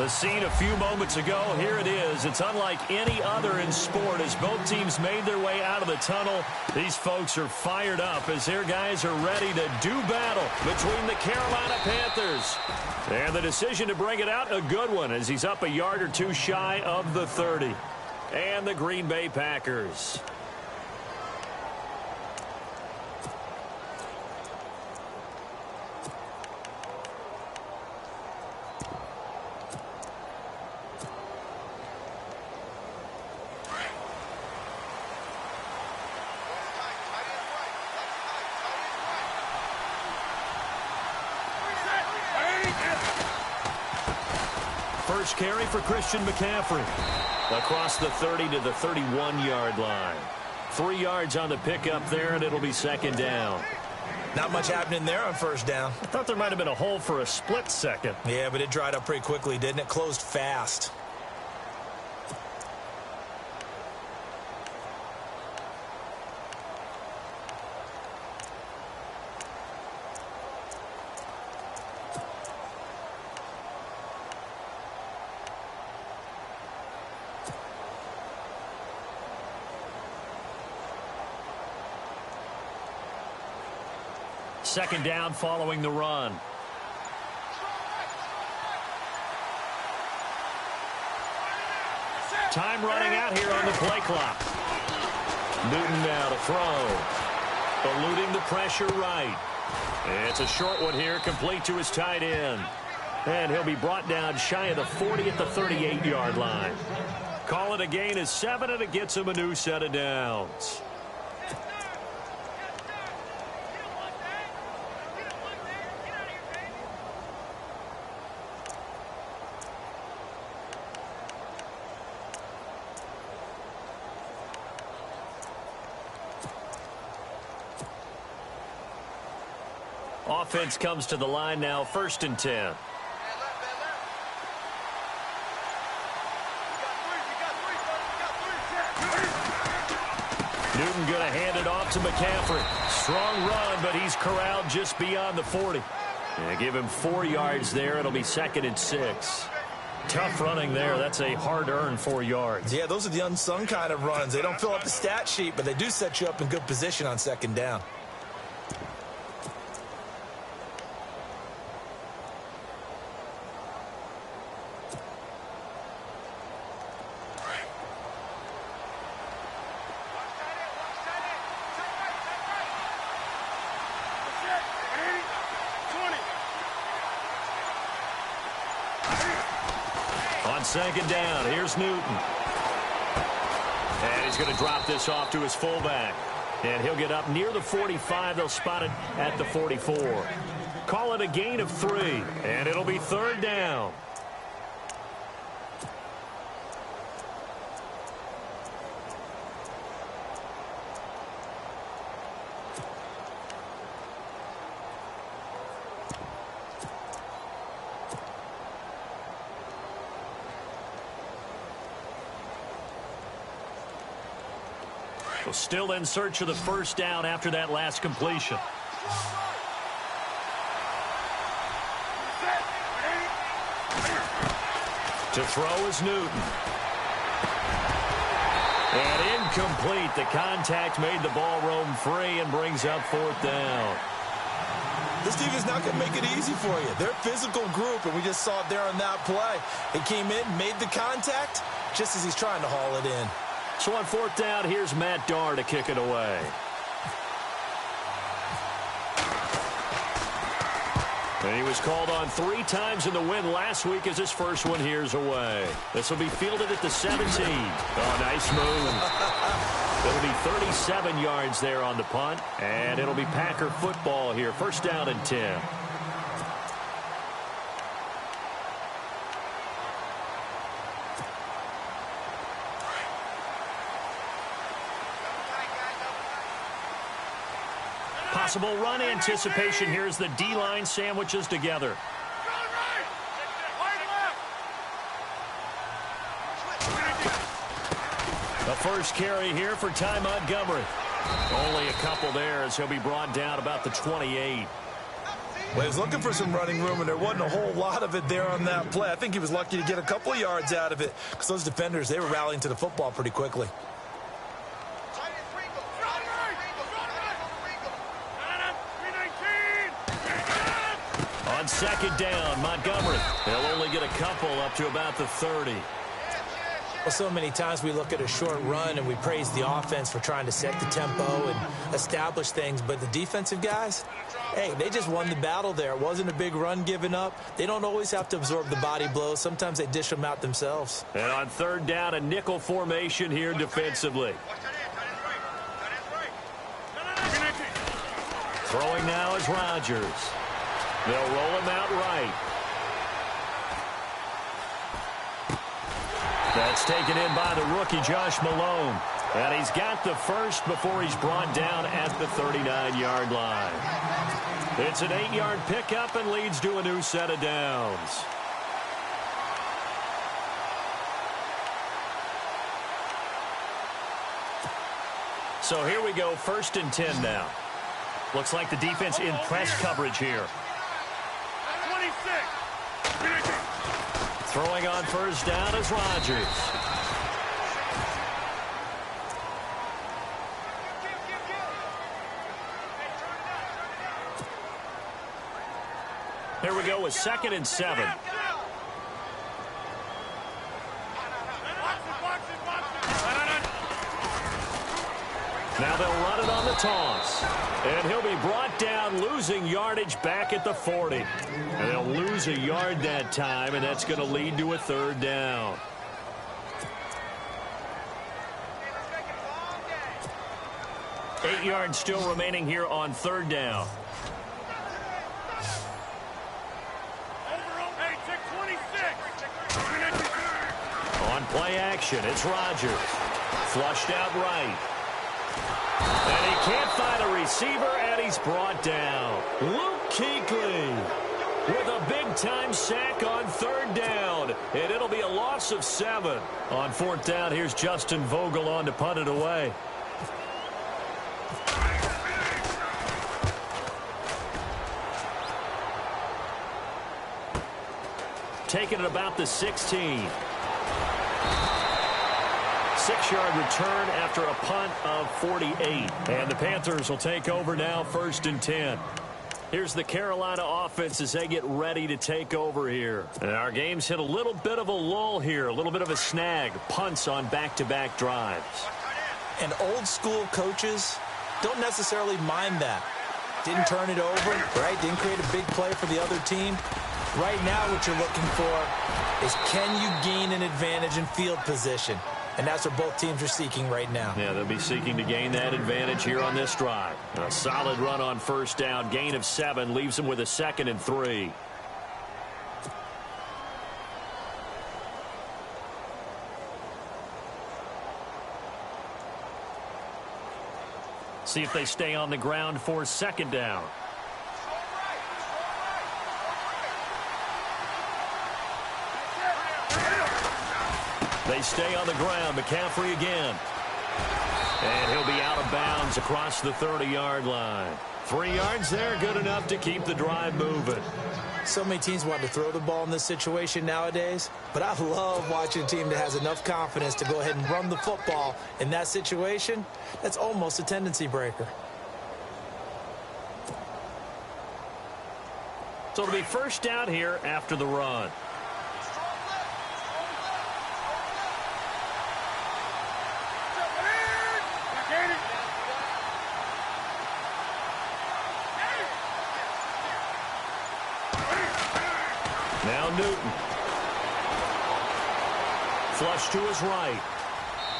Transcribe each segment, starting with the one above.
The scene a few moments ago, here it is. It's unlike any other in sport as both teams made their way out of the tunnel. These folks are fired up as their guys are ready to do battle between the Carolina Panthers. And the decision to bring it out, a good one, as he's up a yard or two shy of the 30. And the Green Bay Packers. First carry for Christian McCaffrey. Across the 30 to the 31-yard line. 3 yards on the pickup there, and it'll be second down. Not much happening there on first down. I thought there might have been a hole for a split second. Yeah, but it dried up pretty quickly, didn't it? Closed fast. Second down following the run. Time running out here on the play clock. Newton now to throw. Eluding the pressure right. It's a short one here, complete to his tight end. And he'll be brought down shy of the 40 at the 38-yard line. Call it a gain of 7, and it gets him a new set of downs. Offense comes to the line now, 1st and 10. Newton going to hand it off to McCaffrey. Strong run, but he's corralled just beyond the 40. And give him 4 yards there. It'll be 2nd and 6. Tough running there. That's a hard-earned 4 yards. Yeah, those are the unsung kind of runs. They don't fill up the stat sheet, but they do set you up in good position on 2nd down. Second down. Here's Newton. And he's going to drop this off to his fullback. And he'll get up near the 45. They'll spot it at the 44. Call it a gain of 3. And it'll be 3rd down. Still in search of the 1st down after that last completion. To throw is Newton. And incomplete. The contact made the ball roam free and brings up 4th down. This defense not going to make it easy for you. They're a physical group, and we just saw it there on that play. It came in, made the contact, just as he's trying to haul it in. So on 4th down, here's Matt Darr to kick it away. And he was called on 3 times in the win last week as his first one here's away. This will be fielded at the 17. Oh, nice move. It'll be 37 yards there on the punt, and it'll be Packer football here. 1st down and 10. Possible run anticipation. Here's the D-line sandwiches together. The first carry here for Ty Montgomery. Only a couple there as he'll be brought down about the 28. Well, he was looking for some running room, and there wasn't a whole lot of it there on that play. I think he was lucky to get a couple of yards out of it because those defenders, they were rallying to the football pretty quickly. On second down, Montgomery. They'll only get a couple up to about the 30. Well, so many times we look at a short run and we praise the offense for trying to set the tempo and establish things, but the defensive guys, hey, they just won the battle there. It wasn't a big run given up. They don't always have to absorb the body blows. Sometimes they dish them out themselves. And on third down, a nickel formation here defensively. Throwing now is Rodgers. They'll roll him out right. That's taken in by the rookie, Josh Malone. And he's got the first before he's brought down at the 39-yard line. It's an 8-yard pickup and leads to a new set of downs. So here we go, 1st and 10 now. Looks like the defense in press coverage here. Throwing on first down is Rodgers. Here we go with 2nd and 7. Now they'll run it on the toss. And he'll be brought down, losing yardage back at the 40. And they'll lose a yard that time, and that's going to lead to a 3rd down. Eight yards still remaining here on 3rd down. On play action, it's Rodgers. Flushed out right. And he can't find a receiver, and he's brought down. Luke Kuechly with a big-time sack on 3rd down. And it'll be a loss of 7. On 4th down, here's Justin Vogel on to punt it away. Taking it about the 16. 6-yard return after a punt of 48. And the Panthers will take over now, 1st and 10. Here's the Carolina offense as they get ready to take over here. And our game's hit a little bit of a lull here, a little bit of a snag. Punts on back-to-back drives. And old-school coaches don't necessarily mind that. Didn't turn it over, right? Didn't create a big play for the other team. Right now what you're looking for is, can you gain an advantage in field position? And that's what both teams are seeking right now. Yeah, they'll be seeking to gain that advantage here on this drive. A solid run on 1st down. Gain of 7 leaves them with a 2nd and 3. See if they stay on the ground for 2nd down. They stay on the ground. McCaffrey again. And he'll be out of bounds across the 30-yard line. 3 yards there, good enough to keep the drive moving. So many teams want to throw the ball in this situation nowadays, but I love watching a team that has enough confidence to go ahead and run the football in that situation. That's almost a tendency breaker. So it'll be 1st down here after the run. Now Newton. Flush to his right.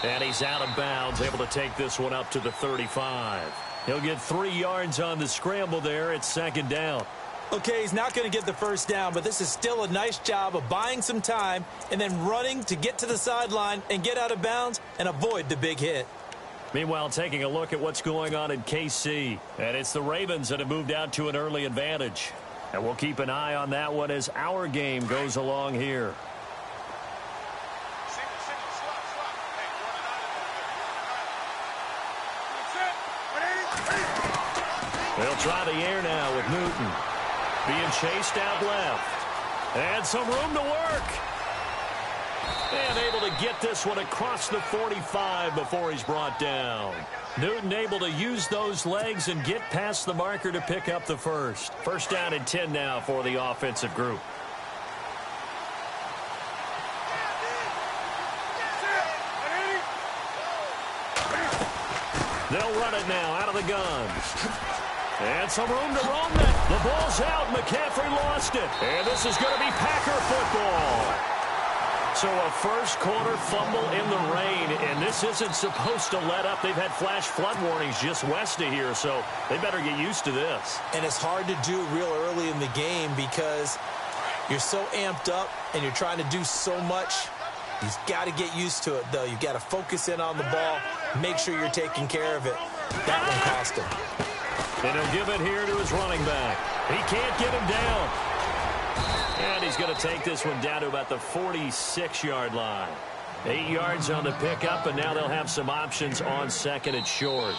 And he's out of bounds, able to take this one up to the 35. He'll get 3 yards on the scramble there at 2nd down. Okay, he's not going to get the 1st down, but this is still a nice job of buying some time and then running to get to the sideline and get out of bounds and avoid the big hit. Meanwhile, taking a look at what's going on in KC. And it's the Ravens that have moved out to an early advantage. And we'll keep an eye on that one as our game goes along here. They'll try the air now with Newton. being chased out left. And some room to work. And able to get this one across the 45 before he's brought down. Newton able to use those legs and get past the marker to pick up the first. First down and 10 now for the offensive group. They'll run it now out of the gun. And some room to roam it. The ball's out. McCaffrey lost it. And this is going to be Packer football. So a first quarter fumble in the rain, and this isn't supposed to let up. They've had flash flood warnings just west of here, so they better get used to this. And it's hard to do real early in the game because you're so amped up and you're trying to do so much. You've got to get used to it, though. You've got to focus in on the ball, make sure you're taking care of it. That one cost him. And he'll give it here to his running back. He can't get him down. And he's going to take this one down to about the 46-yard line. 8 yards on the pickup, and now they'll have some options on second and short.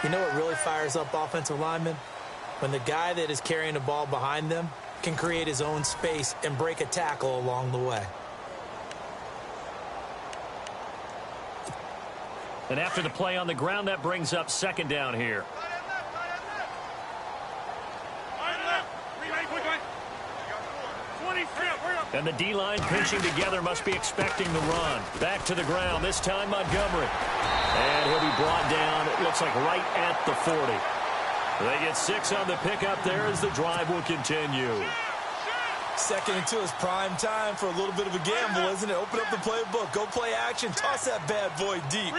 You know what really fires up offensive linemen? When the guy that is carrying the ball behind them can create his own space and break a tackle along the way. And after the play on the ground, that brings up second down here. And the D-line pinching together must be expecting the run. Back to the ground, this time Montgomery. And he'll be brought down, it looks like right at the 40. They get 6 on the pickup there as the drive will continue. Second and 2 is prime time for a little bit of a gamble, isn't it? Open up the playbook, go play action, toss that bad boy deep.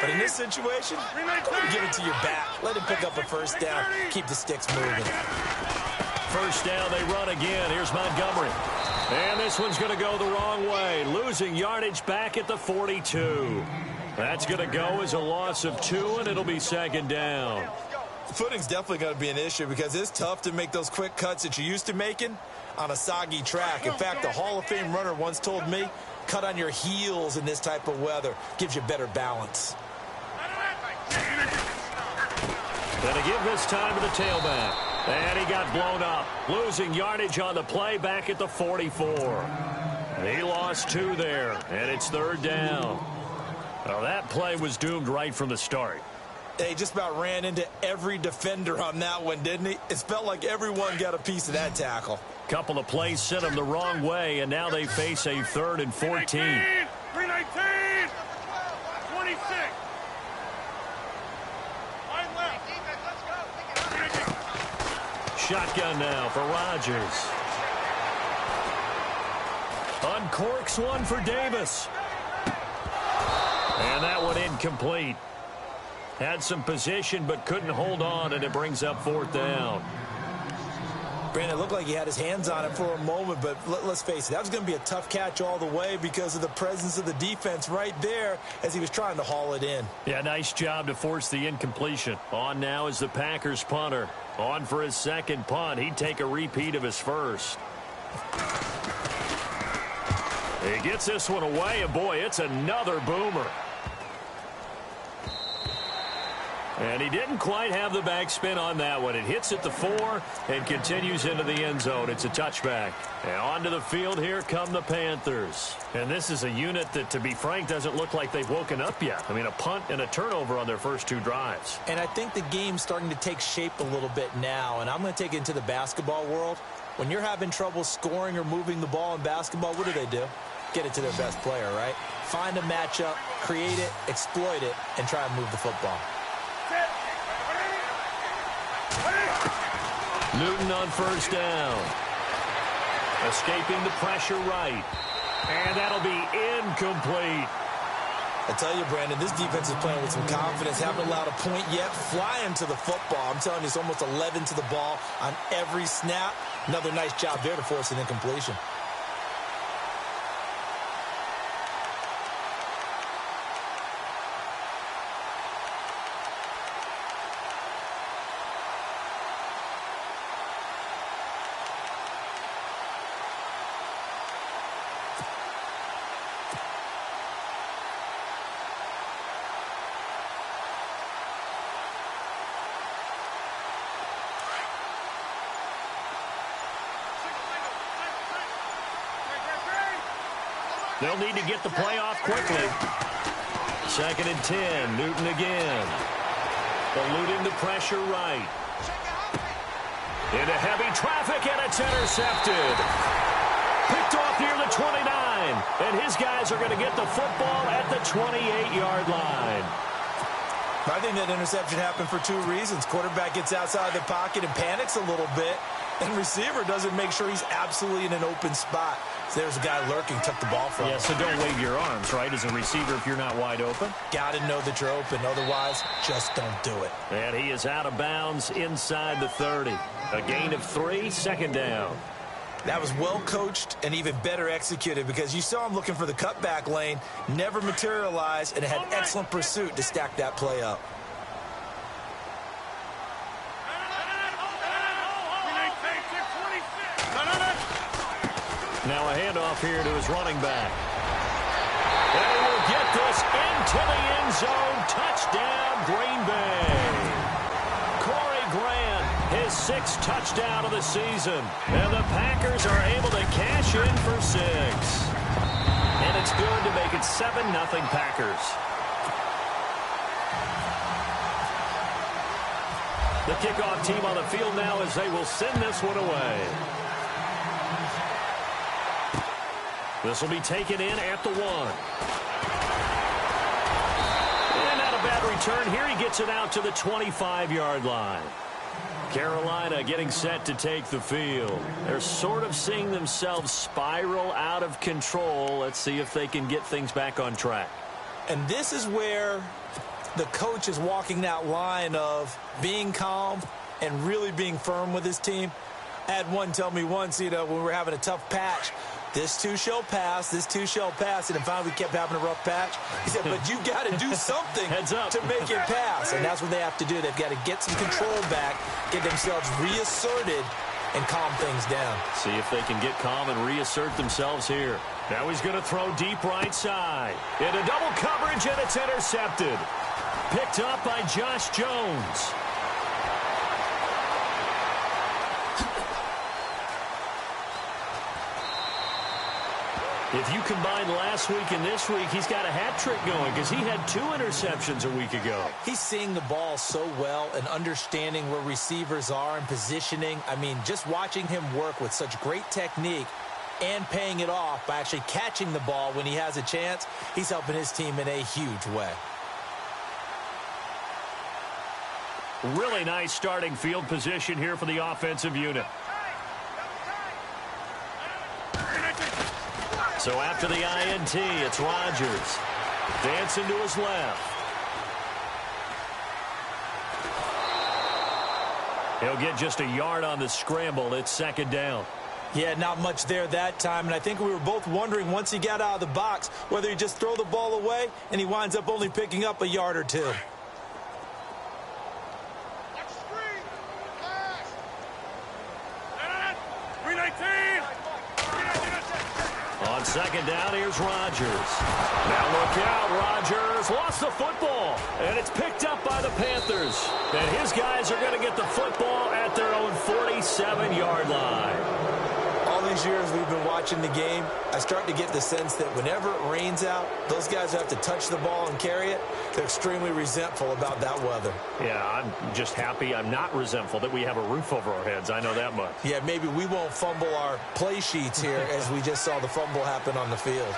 But in this situation, don't give it to your back. Let him pick up a first down, keep the sticks moving. First down, they run again. Here's Montgomery. And this one's going to go the wrong way. Losing yardage back at the 42. That's going to go as a loss of 2, and it'll be second down. Footing's definitely going to be an issue because it's tough to make those quick cuts that you're used to making on a soggy track. In fact, a Hall of Fame runner once told me, cut on your heels in this type of weather. Gives you better balance. Gonna give this time to the tailback. And he got blown up. Losing yardage on the play back at the 44. He lost 2 there, and it's third down. Well, that play was doomed right from the start. They just about ran into every defender on that one, didn't he? It felt like everyone got a piece of that tackle. Couple of plays sent them the wrong way, and now they face a 3rd and 14. 319! 26! Shotgun now for Rodgers. Uncorks one for Davis. And that one incomplete. Had some position but couldn't hold on, and it brings up 4th down. Brandon, it looked like he had his hands on it for a moment, but let's face it, that was going to be a tough catch all the way because of the presence of the defense right there as he was trying to haul it in. Yeah, nice job to force the incompletion. On now is the Packers punter. On for his second punt. He'd take a repeat of his first. He gets this one away, and boy, it's another boomer. And he didn't quite have the backspin on that one. It hits at the 4 and continues into the end zone. It's a touchback. And onto the field here come the Panthers. And this is a unit that, to be frank, doesn't look like they've woken up yet. I mean, a punt and a turnover on their first 2 drives. And I think the game's starting to take shape a little bit now. And I'm going to take it into the basketball world. When you're having trouble scoring or moving the ball in basketball, what do? Get it to their best player, right? Find a matchup, create it, exploit it, and try and move the football. Newton on first down. Escaping the pressure right. And that'll be incomplete. I tell you, Brandon, this defense is playing with some confidence. Haven't allowed a point yet. Flying to the football. I'm telling you, it's almost 11 to the ball on every snap. Another nice job there to force an incompletion. They'll need to get the play off quickly. 2nd and 10. Newton again. Eluding the pressure right. Into heavy traffic, and it's intercepted. Picked off near the 29. And his guys are going to get the football at the 28-yard line. I think that interception happened for 2 reasons. Quarterback gets outside the pocket and panics a little bit, and receiver doesn't make sure he's absolutely in an open spot. So there's a guy lurking, took the ball from him. Yeah, so don't wave your arms, right, as a receiver if you're not wide open. Got to know that you're open. Otherwise, just don't do it. And he is out of bounds inside the 30. A gain of 3, 2nd down. That was well coached and even better executed because you saw him looking for the cutback lane, never materialized, and it had excellent pursuit to stack that play up. Now a handoff here to his running back. And he will get this into the end zone. Touchdown, Green Bay. Corey Grant, his 6th touchdown of the season. And the Packers are able to cash in for 6. And it's good to make it 7-0 Packers. The kickoff team on the field now as they will send this one away. This will be taken in at the 1. And not a bad return here. He gets it out to the 25-yard line. Carolina getting set to take the field. They're sort of seeing themselves spiral out of control. Let's see if they can get things back on track. And this is where the coach is walking that line of being calm and really being firm with his team. I had one tell me once, when we were having a tough patch, this too shall pass, this too shall pass. And finally we kept having a rough patch. He said, but you got to do something to make it pass. And that's what they have to do. They've got to get some control back, get themselves reasserted, and calm things down. See if they can get calm and reassert themselves here. Now he's going to throw deep right side. Into double coverage, and it's intercepted. Picked up by Josh Jones. If you combine last week and this week, he's got a hat trick going because he had 2 interceptions a week ago. He's seeing the ball so well and understanding where receivers are and positioning. I mean, just watching him work with such great technique and paying it off by actually catching the ball when he has a chance, he's helping his team in a huge way. Really nice starting field position here for the offensive unit. So after the INT, it's Rodgers. Dancing to his left. He'll get just a yard on the scramble. It's 2nd down. Yeah, not much there that time. And I think we were both wondering once he got out of the box whether he'd just throw the ball away and he winds up only picking up a yard or 2. On 2nd down, here's Rodgers. Now look out, Rodgers lost the football, and it's picked up by the Panthers. And his guys are going to get the football at their own 47-yard line. All these years we've been watching the game, I start to get the sense that whenever it rains out, those guys who have to touch the ball and carry it, they're extremely resentful about that weather. Yeah, I'm just happy I'm not resentful that we have a roof over our heads. I know that much. Yeah, maybe we won't fumble our play sheets here as we just saw the fumble happen on the field.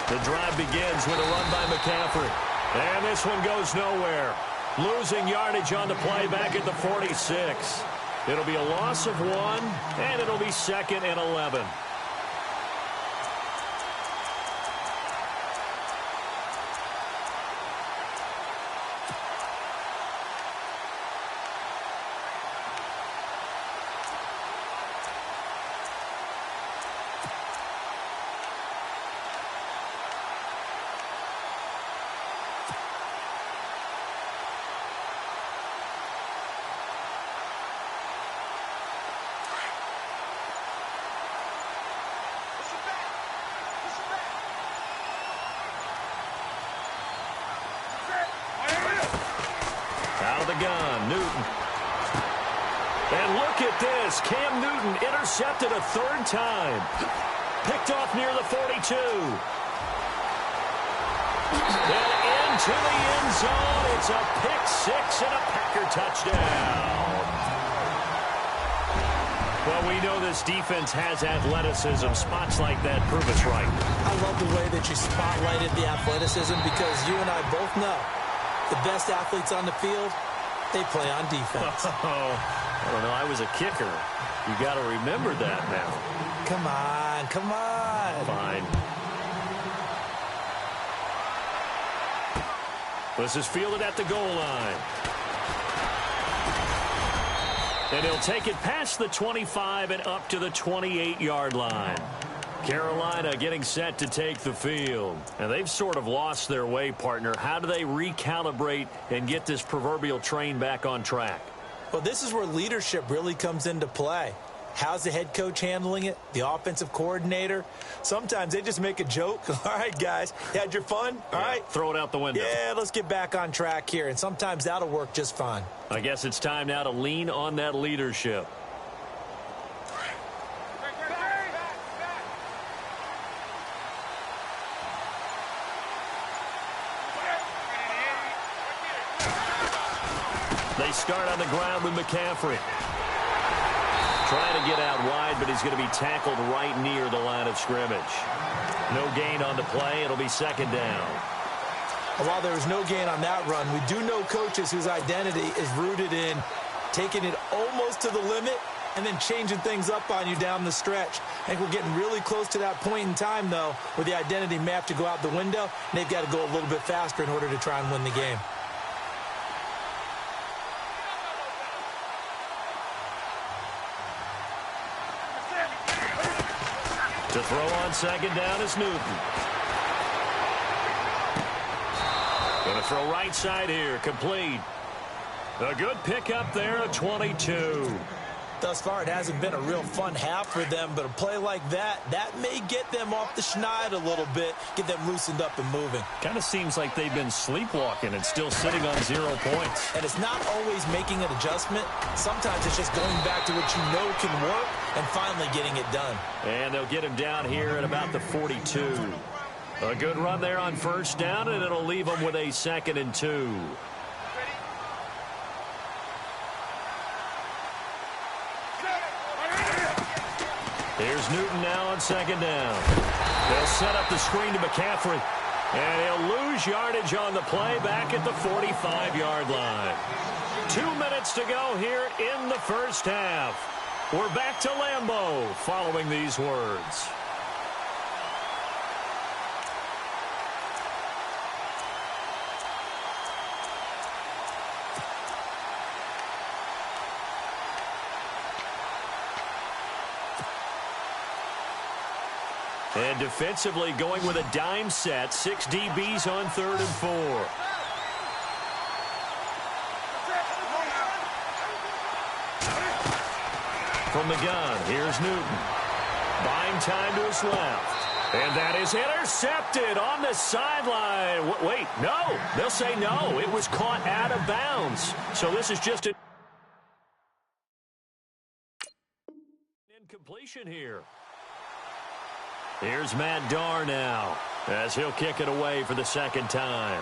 The drive begins with a run by McCaffrey. And this one goes nowhere. Losing yardage on the play back at the 46. It'll be a loss of 1, and it'll be 2nd and 11. Out of the gun, Newton. And look Look at this. Cam Newton intercepted a third time. Picked off near the 42. And into the end zone. It's a pick six and a Packer touchdown. Well, we know this defense has athleticism. Spots like that prove us right. I love the way that you spotlighted the athleticism because you and I both know the best athletes on the field, they play on defense. Oh, I don't know. I was a kicker. You got to remember that now. Come on, come on. Fine. This is fielded at the goal line. And he'll take it past the 25 and up to the 28-yard line. Carolina getting set to take the field. And they've sort of lost their way, partner. How do they recalibrate and get this proverbial train back on track? Well, this is where leadership really comes into play. How's the head coach handling it? The offensive coordinator? Sometimes they just make a joke. All right, guys, you had your fun? All right. Throw it out the window. Yeah, let's get back on track here. And sometimes that'll work just fine. I guess it's time now to lean on that leadership. They start on the ground with McCaffrey. Trying to get out wide, but he's going to be tackled right near the line of scrimmage. No gain on the play. It'll be second down. While there was no gain on that run, we do know coaches whose identity is rooted in taking it almost to the limit and then changing things up on you down the stretch. I think we're getting really close to that point in time, though, where the identity may have to go out the window, and they've got to go a little bit faster in order to try and win the game. To throw on second down is Newton. Going to throw right side here, complete. A good pickup there at 22. Thus far, it hasn't been a real fun half for them, but a play like that may get them off the schneid a little bit, get them loosened up and moving. Kind of seems like they've been sleepwalking and still sitting on 0 points. And it's not always making an adjustment. Sometimes it's just going back to what you know can work and finally getting it done. And they'll get him down here at about the 42. A good run there on first down, and it'll leave them with a 2nd and 2. Here's Newton now on second down. They'll set up the screen to McCaffrey. And he'll lose yardage on the play back at the 45-yard line. 2 minutes to go here in the first half. We're back to Lambeau following these words. And defensively going with a dime set. 6 DBs on 3rd and 4. From the gun, here's Newton. Buying time to his left. And that is intercepted on the sideline. Wait, no. They'll say no. It was caught out of bounds. So this is just an incompletion here. Here's Matt Darr now as he'll kick it away for the 2nd time.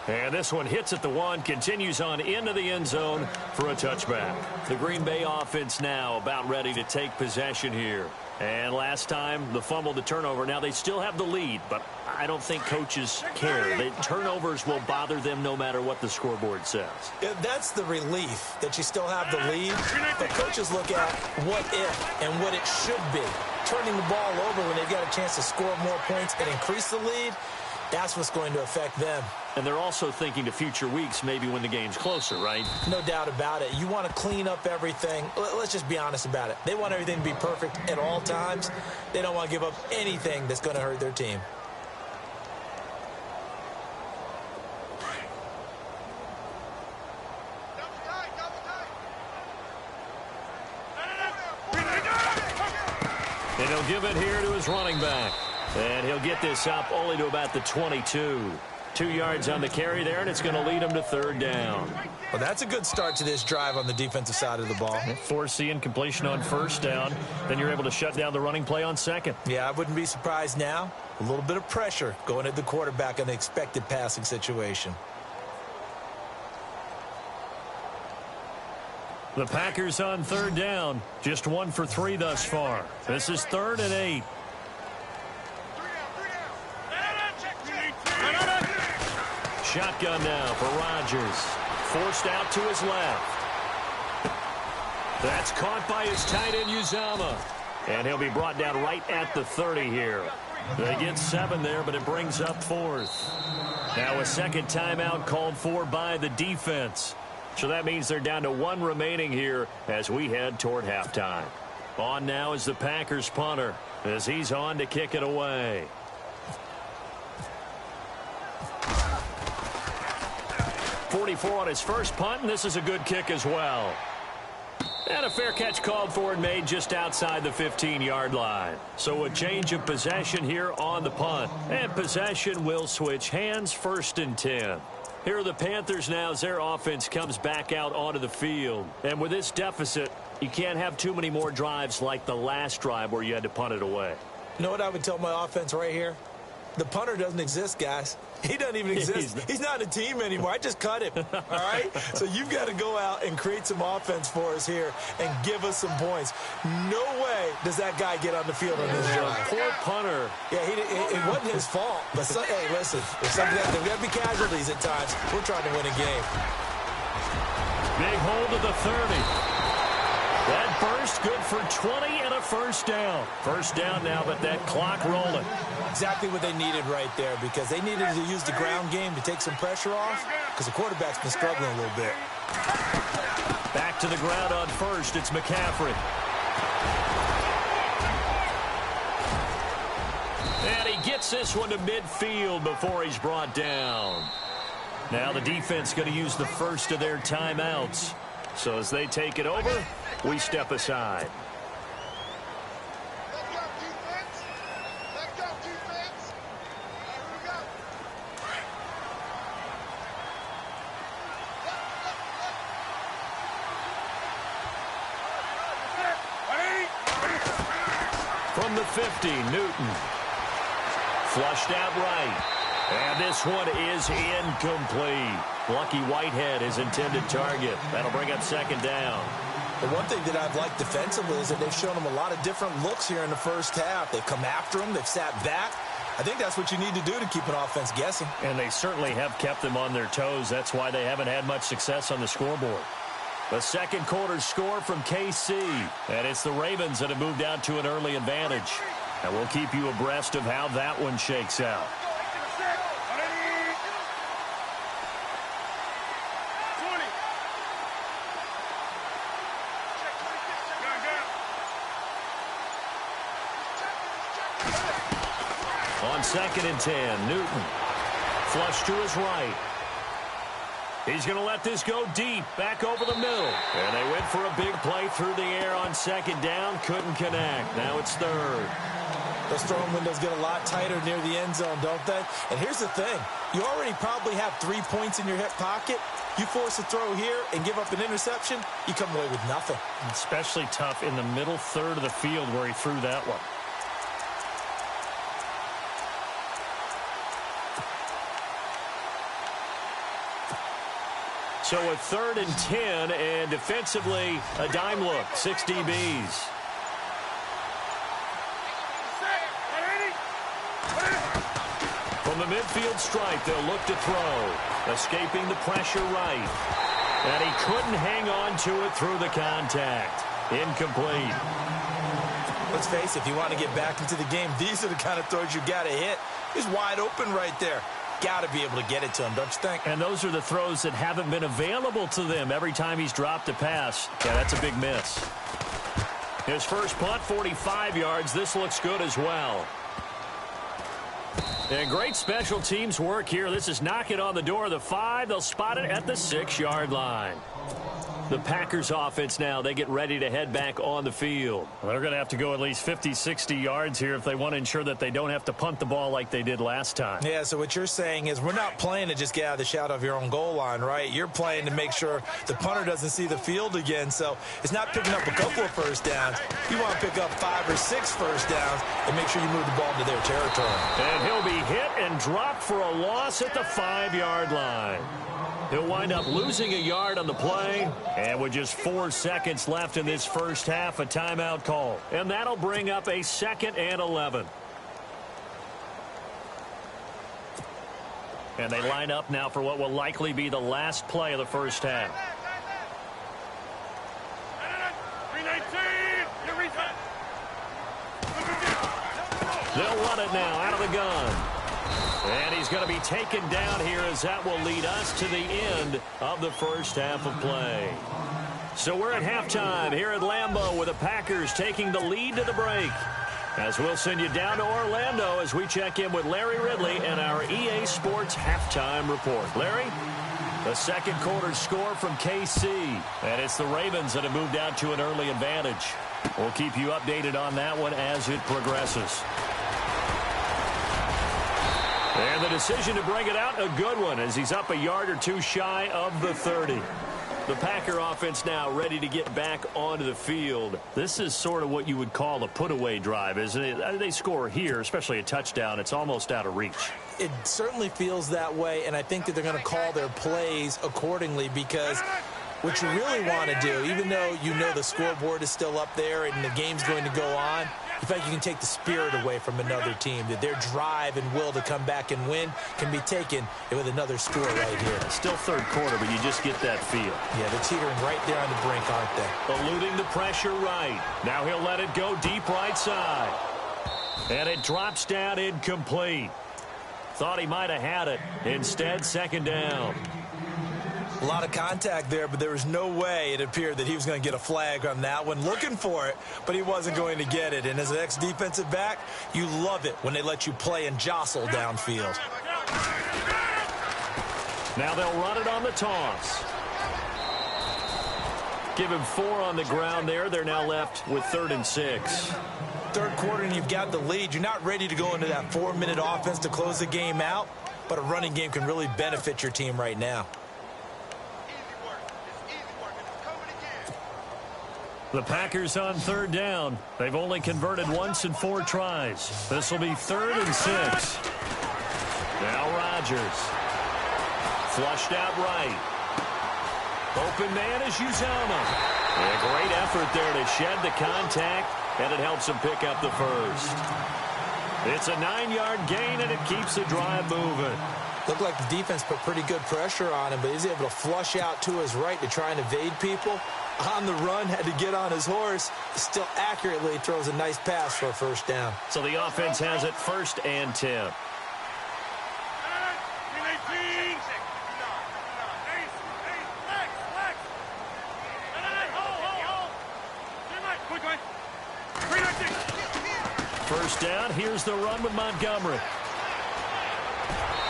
And this one hits at the 1, continues on into the end zone for a touchback. The Green Bay offense now about ready to take possession here. And last time, the fumble, the turnover. Now they still have the lead, but I don't think coaches care. The turnovers will bother them no matter what the scoreboard says. Yeah, that's the relief, that you still have the lead. But coaches look at what if and what it should be. Turning the ball over when they've got a chance to score more points and increase the lead, that's what's going to affect them. And they're also thinking to future weeks, maybe when the game's closer, right? No doubt about it. You want to clean up everything. Let's just be honest about it. They want everything to be perfect at all times. They don't want to give up anything that's going to hurt their team. he'll give it here to his running back. And he'll get this up only to about the 22. 2 yards on the carry there, and it's going to lead him to third down. Well, that's a good start to this drive on the defensive side of the ball. Force the incompletion on first down. Then you're able to shut down the running play on second. Yeah, I wouldn't be surprised now. A little bit of pressure going at the quarterback in an expected passing situation. The Packers on third down. Just 1 for 3 thus far. This is 3rd and 8. Shotgun now for Rodgers. Forced out to his left. That's caught by his tight end, Uzama. And he'll be brought down right at the 30 here. They get 7 there, but it brings up 4th. Now a second timeout called for by the defense. So that means they're down to 1 remaining here as we head toward halftime. On now is the Packers punter as he's on to kick it away. .44 on his first punt, and this is a good kick as well. And a fair catch called for and made just outside the 15-yard line. So a change of possession here on the punt. And possession will switch hands, 1st and 10. Here are the Panthers now as their offense comes back out onto the field. And with this deficit, you can't have too many more drives like the last drive where you had to punt it away. You know what I would tell my offense right here? The punter doesn't exist, guys. He doesn't even exist. He's not a team anymore. I just cut him, all right? So you've got to go out and create some offense for us here and give us some points. No way does that guy get on the field on this drive. Poor punter. Yeah, it wasn't his fault. But, hey, listen, there's got to be casualties at times. We're trying to win a game. Big hold of the 30. That burst good for 20 and a first down. First down now, but that clock rolling. Exactly what they needed right there because they needed to use the ground game to take some pressure off because the quarterback's been struggling a little bit. Back to the ground on first. It's McCaffrey. And he gets this one to midfield before he's brought down. Now the defense going to use the first of their timeouts. So as they take it over, we step aside. From the 50, Newton. Flushed out right. And this one is incomplete. Lucky Whitehead, his intended target. That'll bring up second down. The one thing that I've liked defensively is that they've shown them a lot of different looks here in the first half. They've come after them. They've sat back. I think that's what you need to do to keep an offense guessing. And they certainly have kept them on their toes. That's why they haven't had much success on the scoreboard. The second quarter score from KC. And it's the Ravens that have moved out to an early advantage. And we'll keep you abreast of how that one shakes out. On 2nd and 10, Newton. Flush to his right. He's going to let this go deep, back over the middle. And they went for a big play through the air on second down. Couldn't connect. Now it's 3rd. Those throwing windows get a lot tighter near the end zone, don't they? And here's the thing. You already probably have 3 points in your hip pocket. You force a throw here and give up an interception, you come away with nothing. Especially tough in the middle third of the field where he threw that one. So a 3rd and 10, and defensively, a dime look, 6 DBs. From the midfield stripe, they'll look to throw. Escaping the pressure right. And he couldn't hang on to it through the contact. Incomplete. Let's face it, if you want to get back into the game, these are the kind of throws you got to hit. He's wide open right there. Got to be able to get it to him, don't you think? And those are the throws that haven't been available to them every time he's dropped a pass. Yeah, that's a big miss. His first punt, 45 yards. This looks good as well. And great special teams work here. This is knocking on the door of the 5. They'll spot it at the 6-yard line. The Packers offense now, they get ready to head back on the field. Well, they're going to have to go at least 50, 60 yards here if they want to ensure that they don't have to punt the ball like they did last time. Yeah, so what you're saying is we're not playing to just get out of the shadow of your own goal line, right? You're playing to make sure the punter doesn't see the field again. So it's not picking up a couple of first downs. You want to pick up 5 or 6 first downs and make sure you move the ball into their territory. And he'll be hit and dropped for a loss at the 5-yard line. He'll wind up losing a yard on the play, and with just 4 seconds left in this first half, a timeout call. And that'll bring up a 2nd and 11. And they line up now for what will likely be the last play of the first half. 319. You reset. They'll run it now out of the gun. And he's going to be taken down here as that will lead us to the end of the first half of play. So we're at halftime here at Lambeau with the Packers taking the lead to the break. As we'll send you down to Orlando as we check in with Larry Ridley and our EA Sports halftime report. Larry? The second quarter score from KC. And it's the Ravens that have moved out to an early advantage. We'll keep you updated on that one as it progresses. And the decision to bring it out, a good one, as he's up a yard or two shy of the 30. The Packer offense now ready to get back onto the field. This is sort of what you would call a put-away drive, isn't it? They score here, especially a touchdown. It's almost out of reach. It certainly feels that way, and I think that they're going to call their plays accordingly because what you really want to do, even though you know the scoreboard is still up there and the game's going to go on, in fact, you can take the spirit away from another team, that their drive and will to come back and win can be taken with another score right here. Still third quarter, but you just get that feel. Yeah, they're teetering right there on the brink, aren't they? Eluding the pressure right. Now he'll let it go deep right side. And it drops down incomplete. Thought he might have had it. Instead, second down. A lot of contact there, but there was no way it appeared that he was going to get a flag on that one. Looking for it, but he wasn't going to get it. And as an ex-defensive back, you love it when they let you play and jostle downfield. Now they'll run it on the toss. Give him 4 on the ground there. They're now left with 3rd and 6. Third quarter and you've got the lead. You're not ready to go into that 4-minute offense to close the game out, but a running game can really benefit your team right now. The Packers on 3rd down. They've only converted once in 4 tries. This will be 3rd and 6. Now Rodgers. Flushed out right. Open man is Uzomah. A great effort there to shed the contact, and it helps him pick up the first. It's a 9-yard gain, and it keeps the drive moving. Looked like the defense put pretty good pressure on him, but he's able to flush out to his right to try and evade people. On the run, had to get on his horse. Still accurately throws a nice pass for a first down. So the offense has it 1st and 10. First down, here's the run with Montgomery.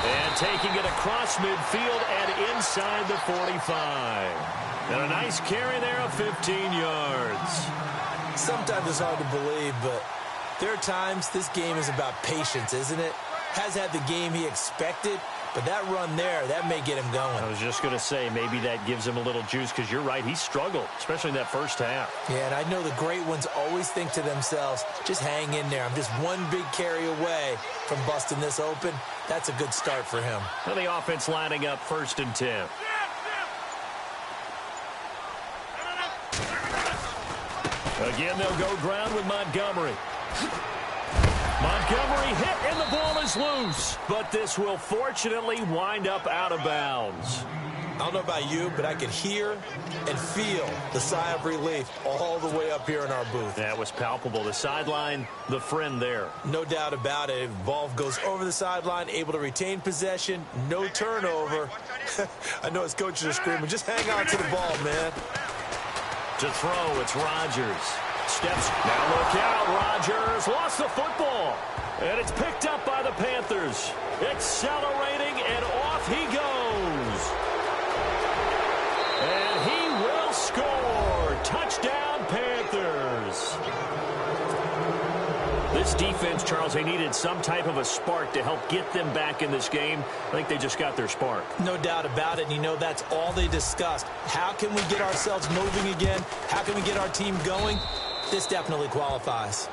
And taking it across midfield and inside the 45. And a nice carry there of 15 yards. Sometimes it's hard to believe, but there are times this game is about patience, isn't it? Has had the game he expected, but that run there, that may get him going. I was just going to say, maybe that gives him a little juice, because you're right, he struggled, especially in that first half. Yeah, and I know the great ones always think to themselves, just hang in there. I'm just one big carry away from busting this open. That's a good start for him. And the offense lining up 1st and 10. Again, they'll go ground with Montgomery. Montgomery hit, and the ball is loose. But this will fortunately wind up out of bounds. I don't know about you, but I could hear and feel the sigh of relief all the way up here in our booth. That was palpable. The sideline, the friend there. No doubt about it. Ball goes over the sideline, able to retain possession, no turnover. I know his coaches are screaming, just hang on to the ball, man. To throw, it's Rodgers. Steps. Now look out. Rodgers lost the football. And it's picked up by the Panthers. Accelerating, and off he goes. And he will score. this defense, Charles, they needed some type of a spark to help get them back in this game. I think they just got their spark. No doubt about it. And, you know, that's all they discussed. How can we get ourselves moving again? How can we get our team going? This definitely qualifies.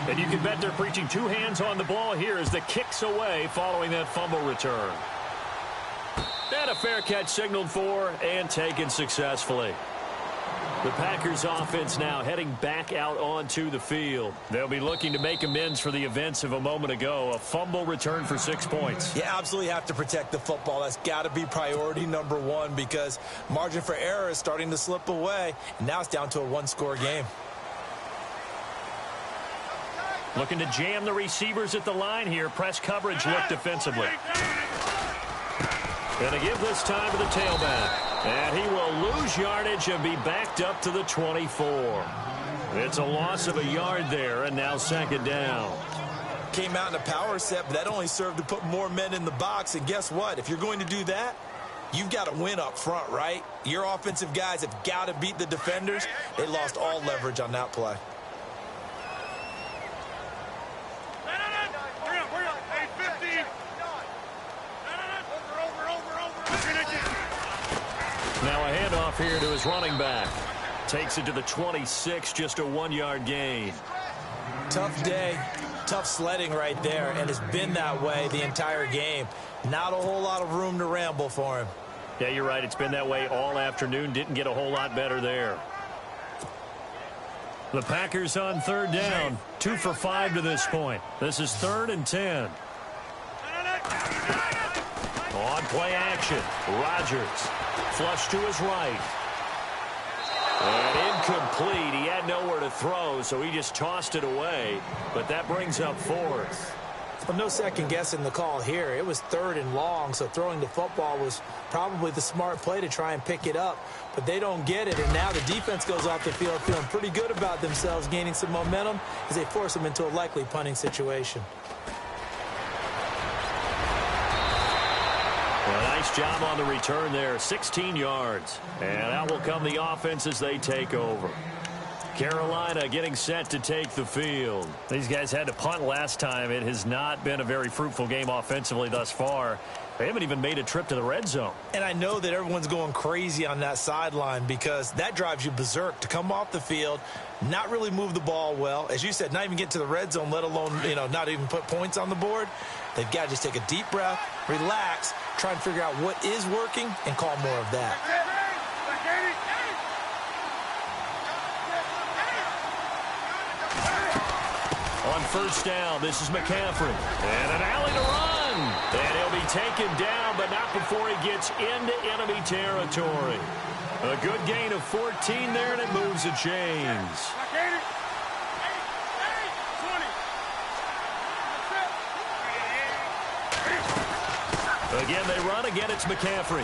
And you can bet they're preaching two hands on the ball here as the kick's away following that fumble return. And a fair catch signaled for and taken successfully. The Packers offense now heading back out onto the field. They'll be looking to make amends for the events of a moment ago. A fumble return for 6 points. You absolutely have to protect the football. That's got to be priority number one because margin for error is starting to slip away. And now it's down to a one-score game. Looking to jam the receivers at the line here. Press coverage look defensively. Going to give this time to the tailback. And he will lose yardage and be backed up to the 24. It's a loss of a yard there, and now second down. Came out in a power set, but that only served to put more men in the box. And guess what? If you're going to do that, you've got to win up front, right? Your offensive guys have got to beat the defenders. They lost all leverage on that play. Now a handoff here to his running back. Takes it to the 26, just a 1-yard gain. Tough day, tough sledding right there, and it's been that way the entire game. Not a whole lot of room to ramble for him. Yeah, you're right. It's been that way all afternoon. Didn't get a whole lot better there. The Packers on third down. 2 for 5 to this point. This is 3rd and 10. On play action. Rodgers. Flush to his right. And incomplete. He had nowhere to throw, so he just tossed it away. But that brings up 4th. Well, no second guessing the call here. It was 3rd and long, so throwing the football was probably the smart play to try and pick it up. But they don't get it, and now the defense goes off the field feeling pretty good about themselves, gaining some momentum as they force them into a likely punting situation. Well, nice job on the return there. 16 yards. And out will come the offense as they take over. Carolina getting set to take the field. These guys had to punt last time. It has not been a very fruitful game offensively thus far. They haven't even made a trip to the red zone. And I know that everyone's going crazy on that sideline because that drives you berserk to come off the field, not really move the ball well. As you said, not even get to the red zone, let alone, not even put points on the board. They've got to just take a deep breath, relax, try and figure out what is working and call more of that. On first down, this is McCaffrey. And an alley to run. And he'll be taken down, but not before he gets into enemy territory. A good gain of 14 there, and it moves the chains. Again, they run. Again, it's McCaffrey.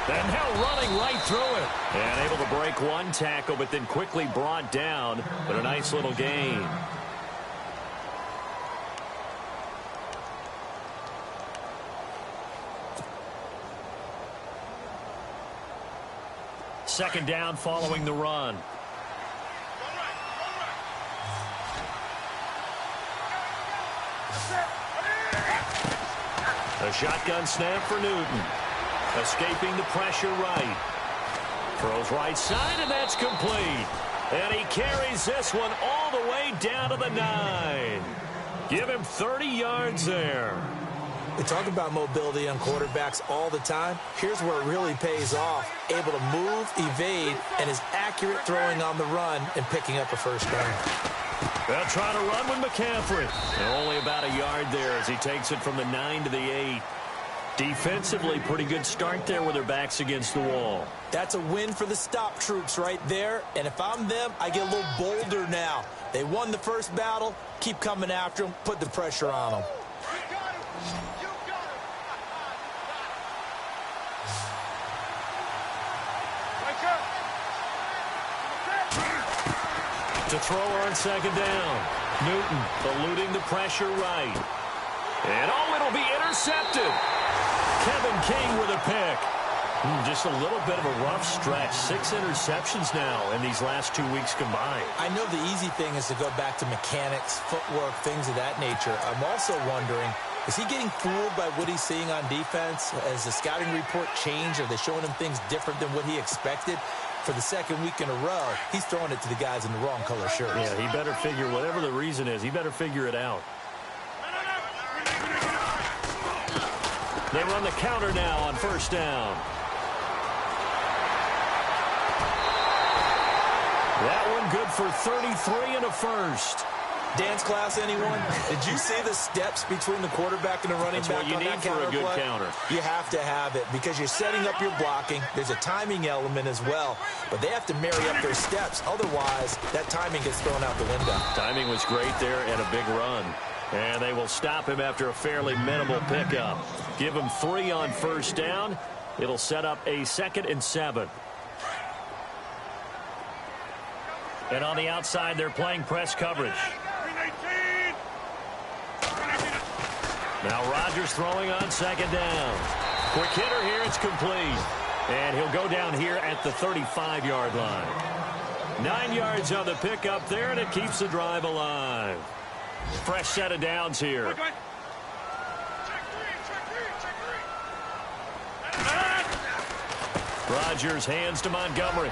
And now running right through it. And able to break one tackle, but then quickly brought down. But a nice little gain. Second down following the run. A shotgun snap for Newton. Escaping the pressure right. Throws right side, and that's complete. And he carries this one all the way down to the 9. Give him 30 yards there. We talk about mobility on quarterbacks all the time. Here's where it really pays off. Able to move, evade, and is accurate throwing on the run and picking up a first down. They'll try to run with McCaffrey. They're only about a yard there as he takes it from the 9 to the 8. Defensively, pretty good start there with their backs against the wall. That's a win for the stop troops right there. And if I'm them, I get a little bolder now. They won the first battle. Keep coming after them. Put the pressure on them. To throw on second down. Newton eluding the pressure right. And it'll be intercepted. Kevin King with a pick. Just a little bit of a rough stretch. 6 interceptions now in these last 2 weeks combined. I know the easy thing is to go back to mechanics, footwork, things of that nature. I'm also wondering, is he getting fooled by what he's seeing on defense? Has the scouting report changed? Are they showing him things different than what he expected? For the second week in a row, he's throwing it to the guys in the wrong color shirts. Yeah, he better figure, whatever the reason is, he better figure it out. They run the counter now on first down. That one good for 33 and a first. Dance class, anyone? Did you see the steps between the quarterback and the running back on that counter play? That's what you need for a good counter. You have to have it because you're setting up your blocking. There's a timing element as well, but they have to marry up their steps. Otherwise, that timing gets thrown out the window. Timing was great there and a big run. And they will stop him after a fairly minimal pickup. Give him 3 on first down. It'll set up a 2nd and 7. And on the outside, they're playing press coverage. Now Rodgers throwing on 2nd down. Quick hitter here, it's complete. And he'll go down here at the 35-yard line. 9 yards on the pickup there, and it keeps the drive alive. Fresh set of downs here. Rodgers hands to Montgomery.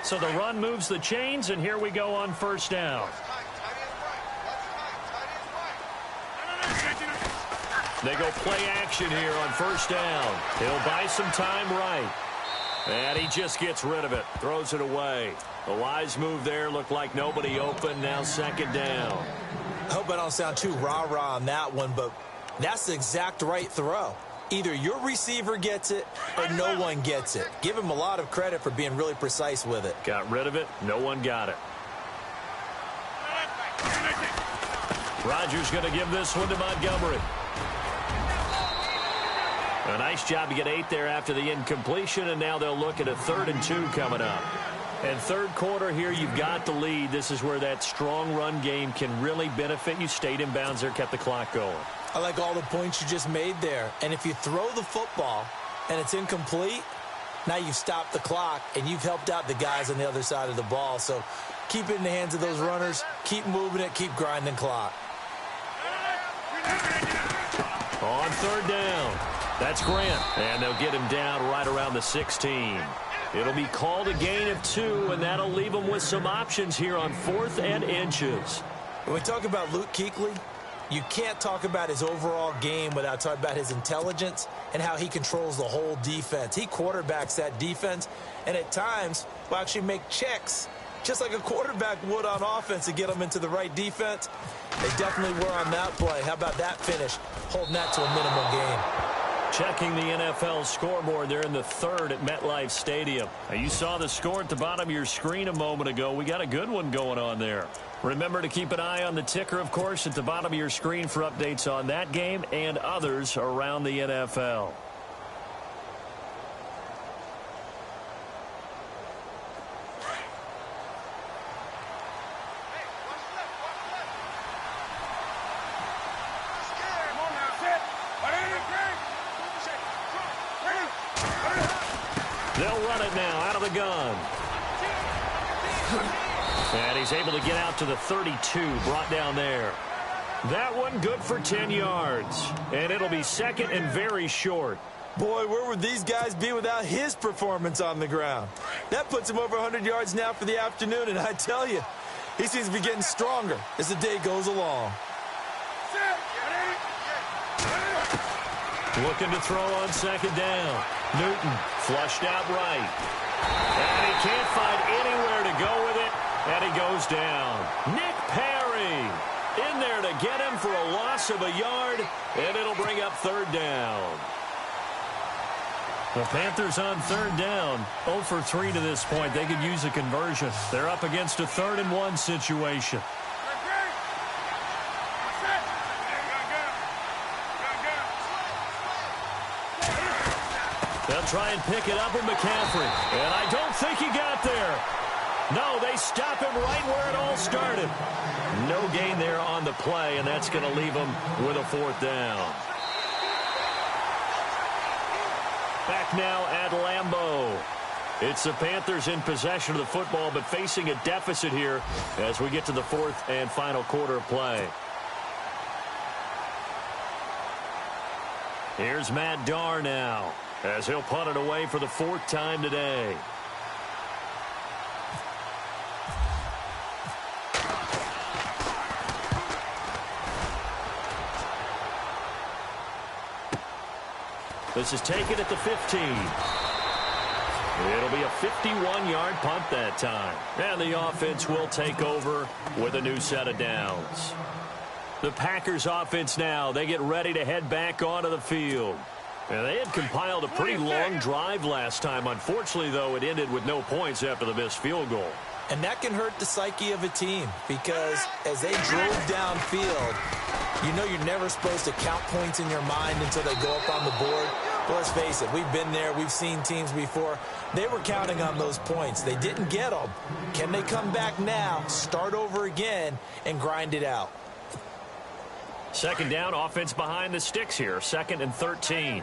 So the run moves the chains, and here we go on first down. They go play action here on first down. He'll buy some time right. And he just gets rid of it. Throws it away. A wise move there. Looked like nobody open. Now 2nd down. I hope I don't sound too rah-rah on that one, but that's the exact right throw. Either your receiver gets it or no one gets it. Give him a lot of credit for being really precise with it. Got rid of it. No one got it. Rodgers going to give this one to Montgomery. A nice job to get 8 there after the incompletion, and now they'll look at a 3rd and 2 coming up. And third quarter here, you've got the lead. This is where that strong run game can really benefit you. Stayed in bounds there, kept the clock going. I like all the points you just made there. And if you throw the football and it's incomplete, now you've stopped the clock and you've helped out the guys on the other side of the ball. So keep it in the hands of those runners. Keep moving it. Keep grinding clock. On 3rd down. That's Grant. And they'll get him down right around the 16. It'll be called a gain of 2, and that'll leave them with some options here on 4th and inches. When we talk about Luke Kuechly, you can't talk about his overall game without talking about his intelligence and how he controls the whole defense. He quarterbacks that defense, and at times will actually make checks, just like a quarterback would on offense to get them into the right defense. They definitely were on that play. How about that finish, holding that to a minimal gain? Checking the NFL scoreboard there in the 3rd at MetLife Stadium. Now, you saw the score at the bottom of your screen a moment ago. We got a good one going on there. Remember to keep an eye on the ticker, of course, at the bottom of your screen for updates on that game and others around the NFL. They'll run it now out of the gun. And he's able to get out to the 32, brought down there. That one good for 10 yards. And it'll be 2nd and very short. Boy, where would these guys be without his performance on the ground? That puts him over 100 yards now for the afternoon, and I tell you, he seems to be getting stronger as the day goes along. Looking to throw on 2nd down. Newton flushed out right. And he can't find anywhere to go with it. And he goes down. Nick Perry in there to get him for a loss of a yard. And it'll bring up 3rd down. The Panthers on 3rd down. 0 for 3 to this point. They could use a conversion. They're up against a 3rd and 1 situation. They'll try and pick it up with McCaffrey. And I don't think he got there. No, they stop him right where it all started. No gain there on the play, and that's going to leave him with a 4th down. Back now at Lambeau. It's the Panthers in possession of the football, but facing a deficit here as we get to the 4th and final quarter of play. Here's Matt Darr now, as he'll punt it away for the 4th time today. This is taken at the 15. It'll be a 51-yard punt that time. And the offense will take over with a new set of downs. The Packers offense now, they get ready to head back onto the field. And they had compiled a pretty long drive last time. Unfortunately, though, it ended with no points after the missed field goal. And that can hurt the psyche of a team because as they drove downfield, you know you're never supposed to count points in your mind until they go up on the board. Well, let's face it, we've been there. We've seen teams before. They were counting on those points. They didn't get them. Can they come back now, start over again, and grind it out? 2nd down, offense behind the sticks here. 2nd and 13.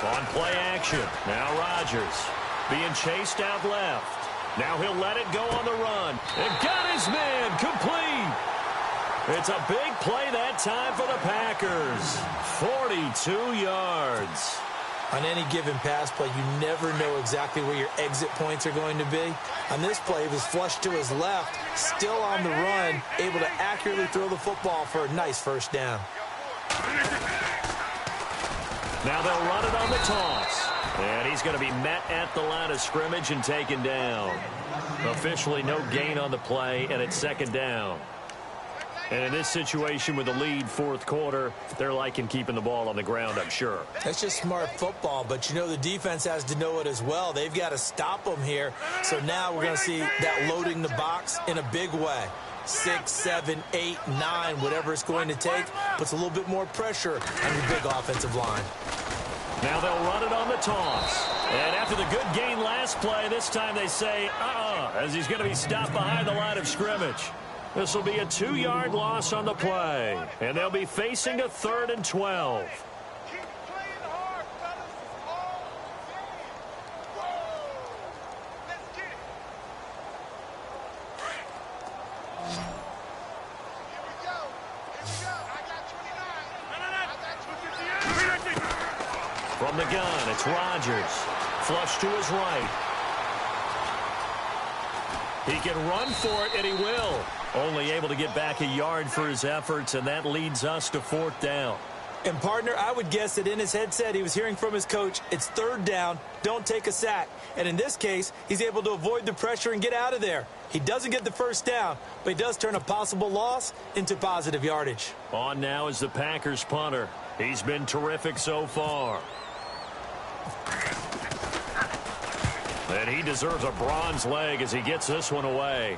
On play action. Now Rodgers being chased out left. Now he'll let it go on the run. And got his man complete. It's a big play that time for the Packers. 42 yards. On any given pass play, you never know exactly where your exit points are going to be. On this play, he was flushed to his left, still on the run, able to accurately throw the football for a nice 1st down. Now they'll run it on the toss. And he's going to be met at the line of scrimmage and taken down. Officially no gain on the play, and it's 2nd down. And in this situation with the lead 4th quarter, they're liking keeping the ball on the ground, I'm sure. That's just smart football, but you know the defense has to know it as well. They've got to stop them here. So now we're going to see that loading the box in a big way. 6, 7, 8, 9, whatever it's going to take, puts a little bit more pressure on your big offensive line. Now they'll run it on the toss. And after the good gain last play, this time they say, as he's going to be stopped behind the line of scrimmage. This will be a 2-yard loss on the play. And they'll be facing a 3rd and 12. From the gun, it's Rodgers. Flush to his right. He can run for it, and he will. Only able to get back a yard for his efforts, and that leads us to 4th down. And, partner, I would guess that in his headset he was hearing from his coach, it's 3rd down, don't take a sack. And in this case, he's able to avoid the pressure and get out of there. He doesn't get the 1st down, but he does turn a possible loss into positive yardage. On now is the Packers punter. He's been terrific so far. And he deserves a bronze leg as he gets this one away.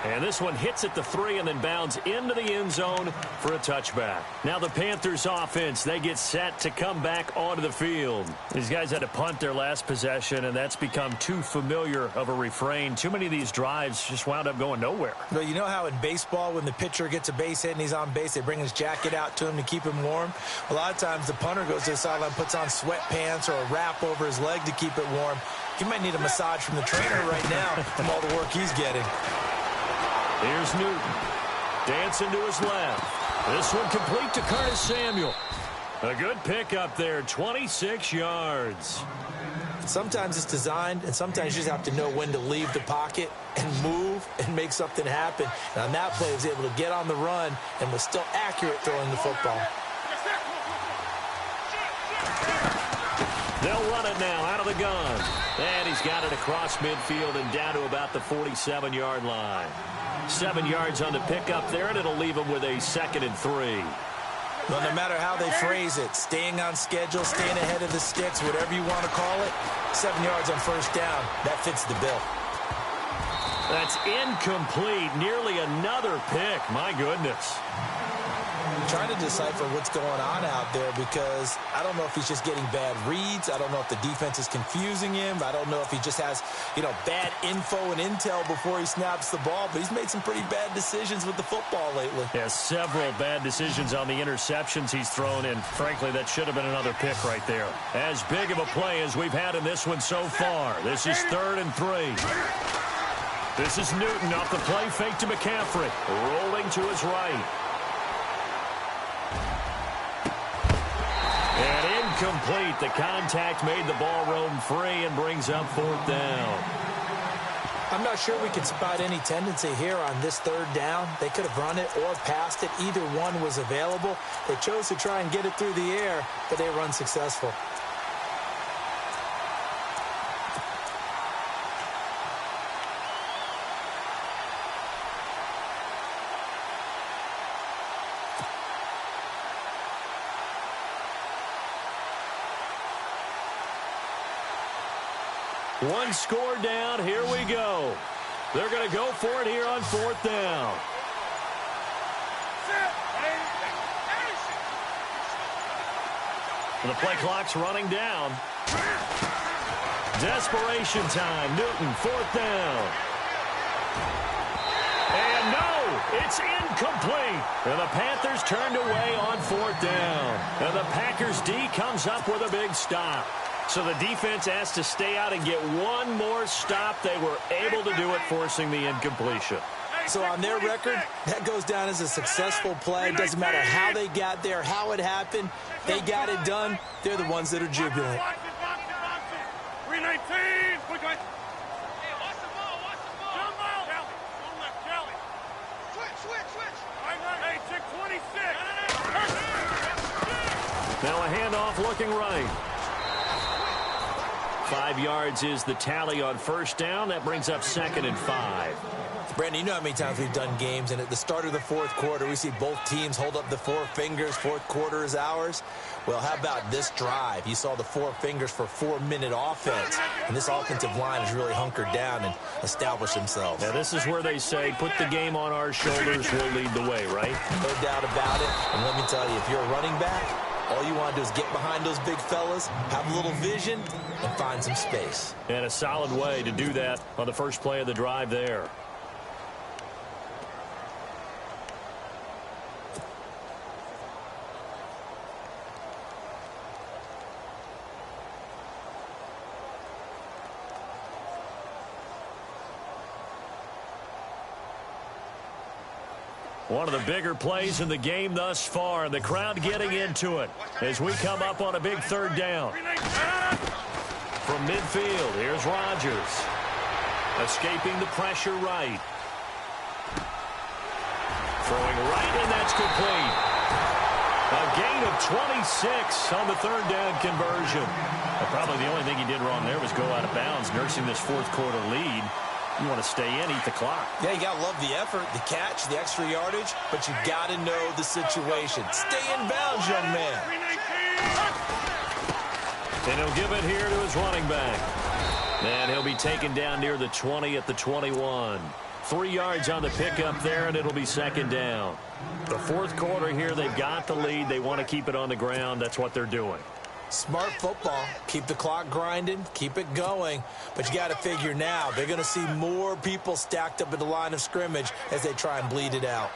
And this one hits at the 3 and then bounds into the end zone for a touchback. Now the Panthers offense, they get set to come back onto the field. These guys had to punt their last possession, and that's become too familiar of a refrain. Too many of these drives just wound up going nowhere. Well, you know how in baseball when the pitcher gets a base hit and he's on base, they bring his jacket out to him to keep him warm? A lot of times the punter goes to the sideline, puts on sweatpants or a wrap over his leg to keep it warm. He might need a massage from the trainer right now from all the work he's getting. Here's Newton. Dancing to his left. This one complete to Curtis Samuel. A good pickup there, 26 yards. Sometimes it's designed, and sometimes you just have to know when to leave the pocket and move and make something happen. And on that play, he was able to get on the run and was still accurate throwing the football. They'll run it now out of the gun. And he's got it across midfield and down to about the 47-yard line. 7 yards on the pickup there, and it'll leave him with a 2nd and 3. Well, no matter how they phrase it, staying on schedule, staying ahead of the sticks, whatever you want to call it, 7 yards on 1st down, that fits the bill. That's incomplete. Nearly another pick. My goodness. I'm trying to decipher what's going on out there because I don't know if he's just getting bad reads. I don't know if the defense is confusing him. I don't know if he just has, bad info and intel before he snaps the ball. But he's made some pretty bad decisions with the football lately. Yeah, several bad decisions on the interceptions he's thrown in. Frankly, that should have been another pick right there. As big of a play as we've had in this one so far. This is 3rd and 3. This is Newton off the play fake to McCaffrey. Rolling to his right. And incomplete. The contact made the ball roam free and brings up 4th down. I'm not sure we can spot any tendency here on this 3rd down. They could have run it or passed it. Either one was available. They chose to try and get it through the air, but they were unsuccessful. One score down. Here we go. They're going to go for it here on 4th down. The play clock's running down. Desperation time. Newton, 4th down. And no, it's incomplete. And the Panthers turned away on 4th down. And the Packers D comes up with a big stop. So the defense has to stay out and get one more stop. They were able to do it, forcing the incompletion. So on their record, that goes down as a successful play. It doesn't matter how they got there, how it happened. They got it done. They're the ones that are jubilant. 319. Quick, guys. Hey, watch the ball. Watch the ball. Jump out. Kelly. Go left, Kelly. Switch. Hey, check 26. Now a handoff looking right. 5 yards is the tally on 1st down. That brings up 2nd and 5. Brandon, you know how many times we've done games, and at the start of the 4th quarter, we see both teams hold up the 4 fingers. 4th quarter is ours. Well, how about this drive? You saw the 4 fingers for 4-minute offense, and this offensive line has really hunkered down and established themselves. Now, this is where they say, put the game on our shoulders, we'll lead the way, right? No doubt about it. And let me tell you, if you're a running back, all you want to do is get behind those big fellas, have a little vision, and find some space. And a solid way to do that on the first play of the drive there. One of the bigger plays in the game thus far, and the crowd getting into it as we come up on a big 3rd down. From midfield, here's Rodgers. Escaping the pressure right. Throwing right, and that's complete. A gain of 26 on the 3rd down conversion. But probably the only thing he did wrong there was go out of bounds, nursing this 4th quarter lead. You want to stay in, eat the clock. Yeah, you got to love the effort, the catch, the extra yardage, but you got to know the situation. Stay in bounds, young man. And he'll give it here to his running back. And he'll be taken down near the 20 at the 21. 3 yards on the pickup there, and it'll be 2nd down. The 4th quarter here, they've got the lead. They want to keep it on the ground. That's what they're doing. Smart football. Keep the clock grinding. Keep it going. But you got to figure now, they're going to see more people stacked up at the line of scrimmage as they try and bleed it out.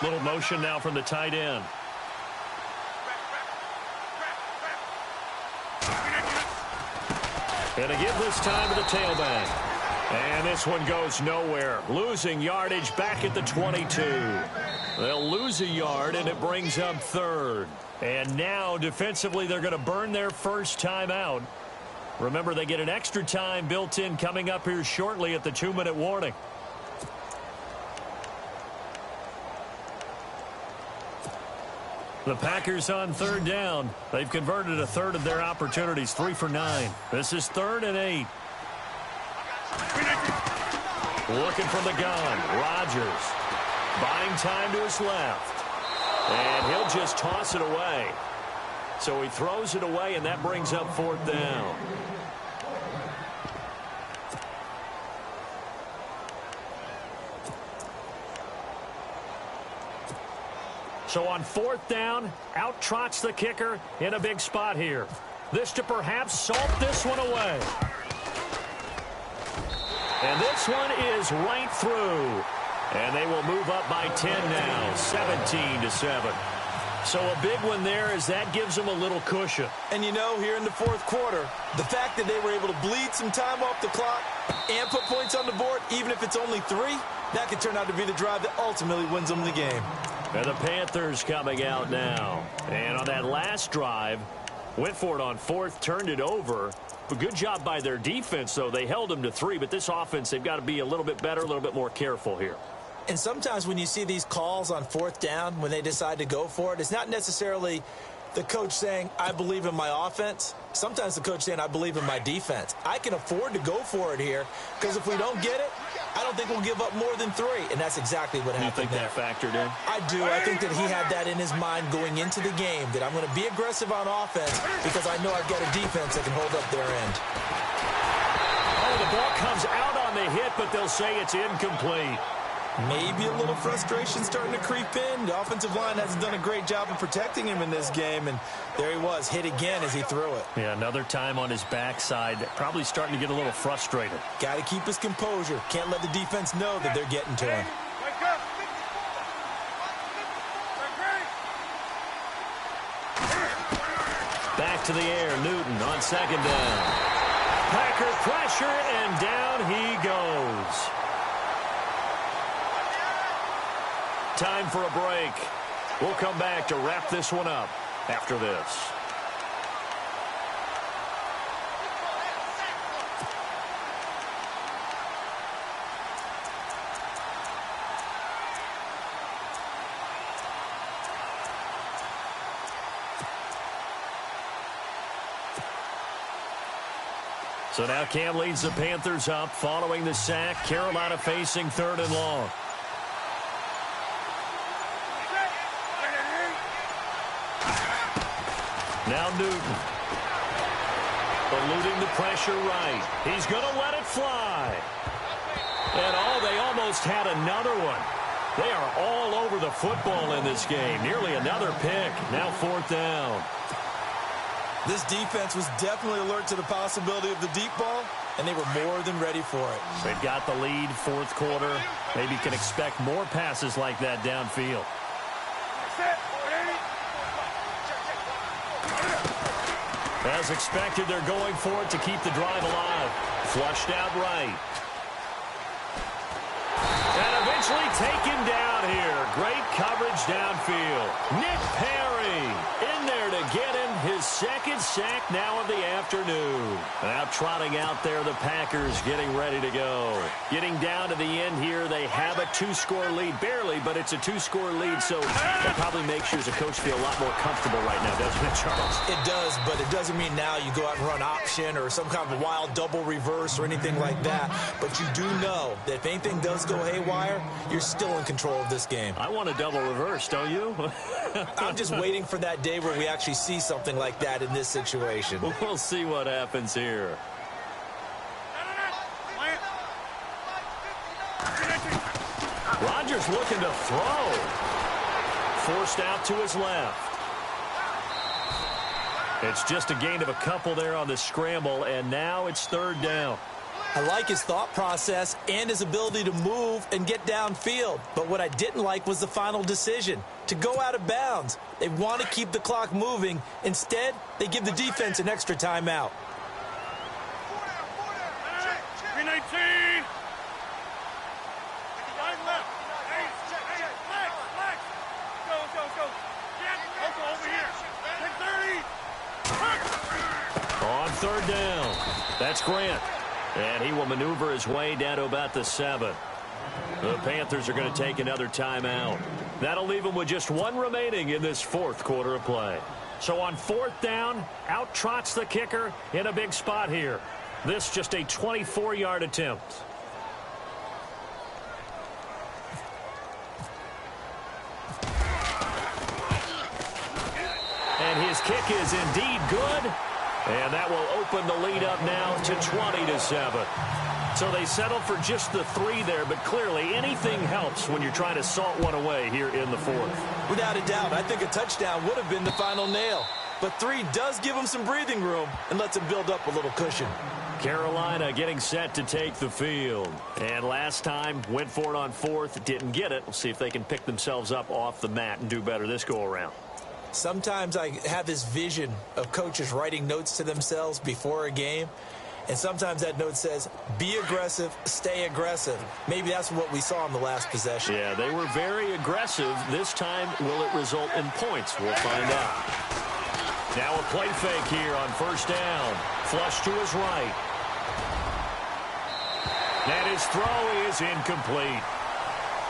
Little motion now from the tight end. And a give this time to the tailback. And this one goes nowhere. Losing yardage back at the 22. They'll lose a yard, and it brings up 3rd. And now, defensively, they're going to burn their first time out. Remember, they get an extra time built in coming up here shortly at the 2-minute warning. The Packers on 3rd down. They've converted a third of their opportunities, 3 for 9. This is 3rd and 8. Looking from the gun, Rodgers. Buying time to his left. And he'll just toss it away. So he throws it away, and that brings up 4th down. So on 4th down, out trots the kicker in a big spot here. This to perhaps salt this one away. And this one is right through. And they will move up by 10 now, 17-7. So a big one there as that gives them a little cushion. And you know, here in the 4th quarter, the fact that they were able to bleed some time off the clock and put points on the board, even if it's only 3, that could turn out to be the drive that ultimately wins them the game. And the Panthers coming out now. And on that last drive, went for it on 4th, turned it over. A good job by their defense, though. They held them to 3, but this offense, they've got to be a little bit better, a little bit more careful here. And sometimes when you see these calls on 4th down, when they decide to go for it, it's not necessarily the coach saying, I believe in my offense. Sometimes the coach saying, I believe in my defense. I can afford to go for it here because if we don't get it, I don't think we'll give up more than 3. And that's exactly what happened there. You think that factored in? I do. I think that he had that in his mind going into the game, that I'm going to be aggressive on offense because I know I've got a defense that can hold up their end. Oh, the ball comes out on the hit, but they'll say it's incomplete. Maybe a little frustration starting to creep in. The offensive line hasn't done a great job of protecting him in this game, and there he was, hit again as he threw it. Yeah, another time on his backside, probably starting to get a little frustrated. Got to keep his composure. Can't let the defense know that they're getting to him. Back to the air, Newton on 2nd down. Packer pressure, and down he goes. Time for a break. We'll come back to wrap this one up after this. So now Cam leads the Panthers up following the sack. Carolina facing 3rd and long. Now Newton. Eluding the pressure right. He's going to let it fly. And they almost had another one. They are all over the football in this game. Nearly another pick. Now 4th down. This defense was definitely alert to the possibility of the deep ball, and they were more than ready for it. They've got the lead, 4th quarter. Maybe can expect more passes like that downfield. As expected, they're going for it to keep the drive alive. Flushed out right. And eventually taken down here. Great coverage downfield. Nick Perry in there to get him his 2nd sack now of the afternoon. Now trotting out there, the Packers getting ready to go. Getting down to the end here, they have a 2-score lead. Barely, but it's a 2-score lead, so that probably makes you as a coach feel a lot more comfortable right now, doesn't it, Charles? It does, but it doesn't mean now you go out and run option or some kind of wild double reverse or anything like that. But you do know that if anything does go haywire, you're still in control of this game. I want a double reverse, don't you? I'm just waiting for that day where we actually see something like that in this situation. We'll see what happens here. Rodgers looking to throw. Forced out to his left. It's just a gain of a couple there on the scramble, and now it's 3rd down. I like his thought process and his ability to move and get downfield. But what I didn't like was the final decision, to go out of bounds. They want to keep the clock moving. Instead, they give the defense an extra timeout. 319. Go over here. 10-30. On 3rd down. That's Grant. And he will maneuver his way down to about the 7. The Panthers are going to take another timeout. That'll leave them with just 1 remaining in this 4th quarter of play. So on 4th down, out trots the kicker in a big spot here. This just a 24-yard attempt. And his kick is indeed good. And that will open the lead up now to 20-7. So they settled for just the 3 there, but clearly anything helps when you're trying to salt one away here in the 4th. Without a doubt, I think a touchdown would have been the final nail. But 3 does give them some breathing room and lets them build up a little cushion. Carolina getting set to take the field. And last time, went for it on 4th, didn't get it. We'll see if they can pick themselves up off the mat and do better this go-around. Sometimes I have this vision of coaches writing notes to themselves before a game. And sometimes that note says, be aggressive, stay aggressive. Maybe that's what we saw in the last possession. Yeah, they were very aggressive. This time, will it result in points? We'll find out. Now a play fake here on 1st down. Flush to his right. And his throw is incomplete.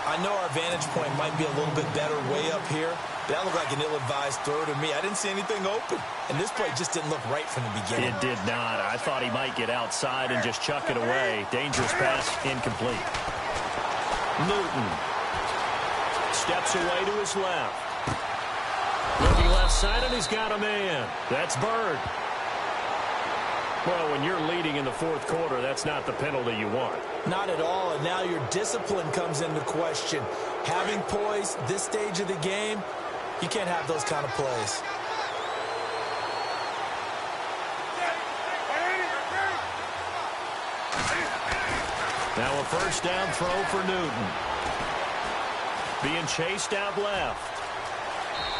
I know our vantage point might be a little bit better way up here, but that looked like an ill-advised throw to me. I didn't see anything open, and this play just didn't look right from the beginning. It did not. I thought he might get outside and just chuck it away. Dangerous pass, incomplete. Newton steps away to his left. Looking left side, and he's got a man. That's Bird. Well, when you're leading in the 4th quarter, that's not the penalty you want. Not at all, and now your discipline comes into question. Having poise this stage of the game, you can't have those kind of plays. Now a 1st down throw for Newton. Being chased out left.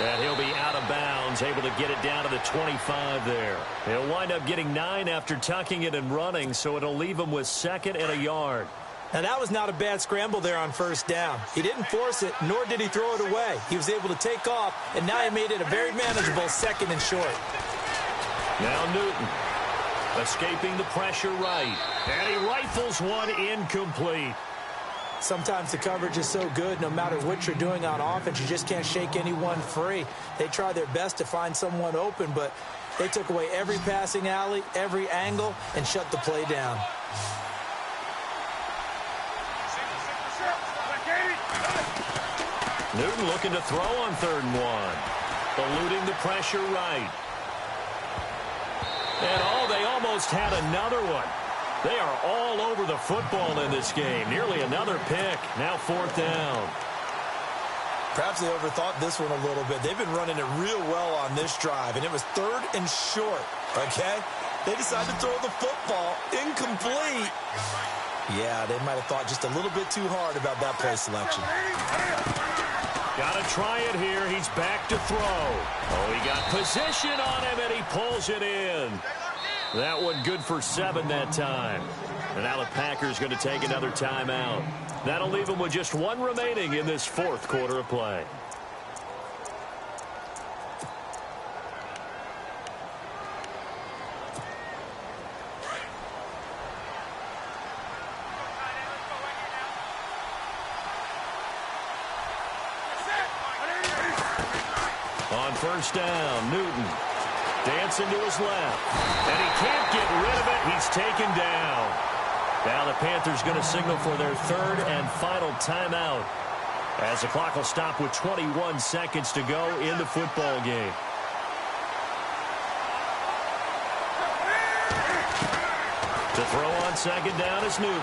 And he'll be out of bounds, able to get it down to the 25 there. He'll wind up getting 9 after tucking it and running, so it'll leave him with 2nd and a yard. Now, that was not a bad scramble there on 1st down. He didn't force it, nor did he throw it away. He was able to take off, and now he made it a very manageable 2nd and short. Now Newton escaping the pressure right. And he rifles one incomplete. Sometimes the coverage is so good, no matter what you're doing on offense, you just can't shake anyone free. They try their best to find someone open, but they took away every passing alley, every angle, and shut the play down. Newton looking to throw on 3rd and 1. Eluding the pressure right. And, they almost had another one. They are all over the football in this game. Nearly another pick. Now 4th down. Perhaps they overthought this one a little bit. They've been running it real well on this drive, and it was 3rd and short, okay? They decided to throw the football incomplete. Yeah, they might have thought just a little bit too hard about that play selection. Got to try it here. He's back to throw. Oh, he got position on him, and he pulls it in. That one good for 7 that time. And now the Packers going to take another timeout. That'll leave them with just 1 remaining in this 4th quarter of play. On 1st down, Newton dancing to his left. And he can't get rid of it. He's taken down. Now the Panthers going to signal for their 3rd and final timeout, as the clock will stop with 21 seconds to go in the football game. To throw on 2nd down is Newton.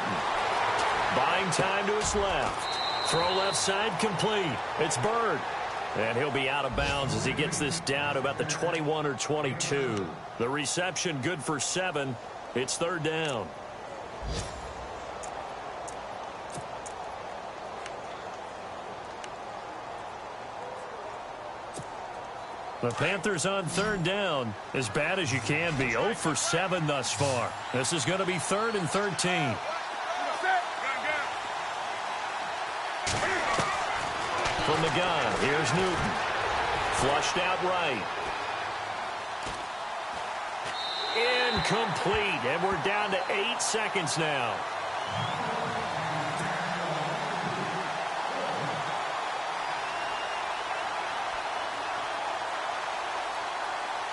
Buying time to his left. Throw left side complete. It's Bird. And he'll be out of bounds as he gets this down to about the 21 or 22. The reception good for 7. It's 3rd down. The Panthers on 3rd down, as bad as you can be. 0 for 7 thus far. This is going to be 3rd and 13. From the gun, here's Newton. Flushed out right. Incomplete, and we're down to 8 seconds now.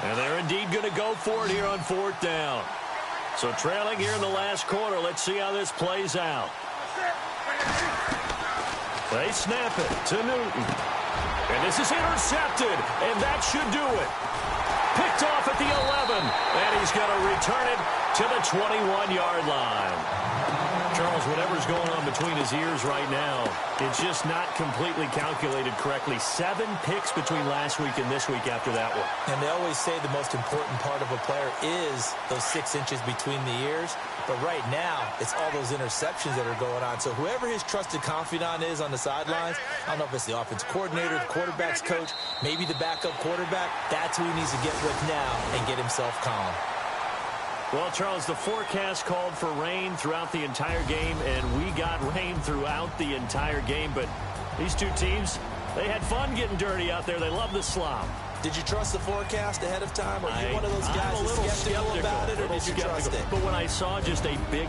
And they're indeed going to go for it here on 4th down. So trailing here in the last quarter, let's see how this plays out. They snap it to Newton. And this is intercepted, and that should do it. Picked off at the 11. And he's going to return it to the 21-yard line. Charles, whatever's going on between his ears right now, it's just not completely calculated correctly. 7 picks between last week and this week after that one. And they always say the most important part of a player is those 6 inches between the ears. But right now, it's all those interceptions that are going on. So whoever his trusted confidant is on the sidelines, I don't know if it's the offense coordinator, the quarterback's coach, maybe the backup quarterback, that's who he needs to get with now and get himself calm. Well, Charles, the forecast called for rain throughout the entire game, and we got rain throughout the entire game. But these two teams, they had fun getting dirty out there. They love the slop. Did you trust the forecast ahead of time? Are you one of those guys I'm a little skeptical about it, or did you trust it? But when I saw just a big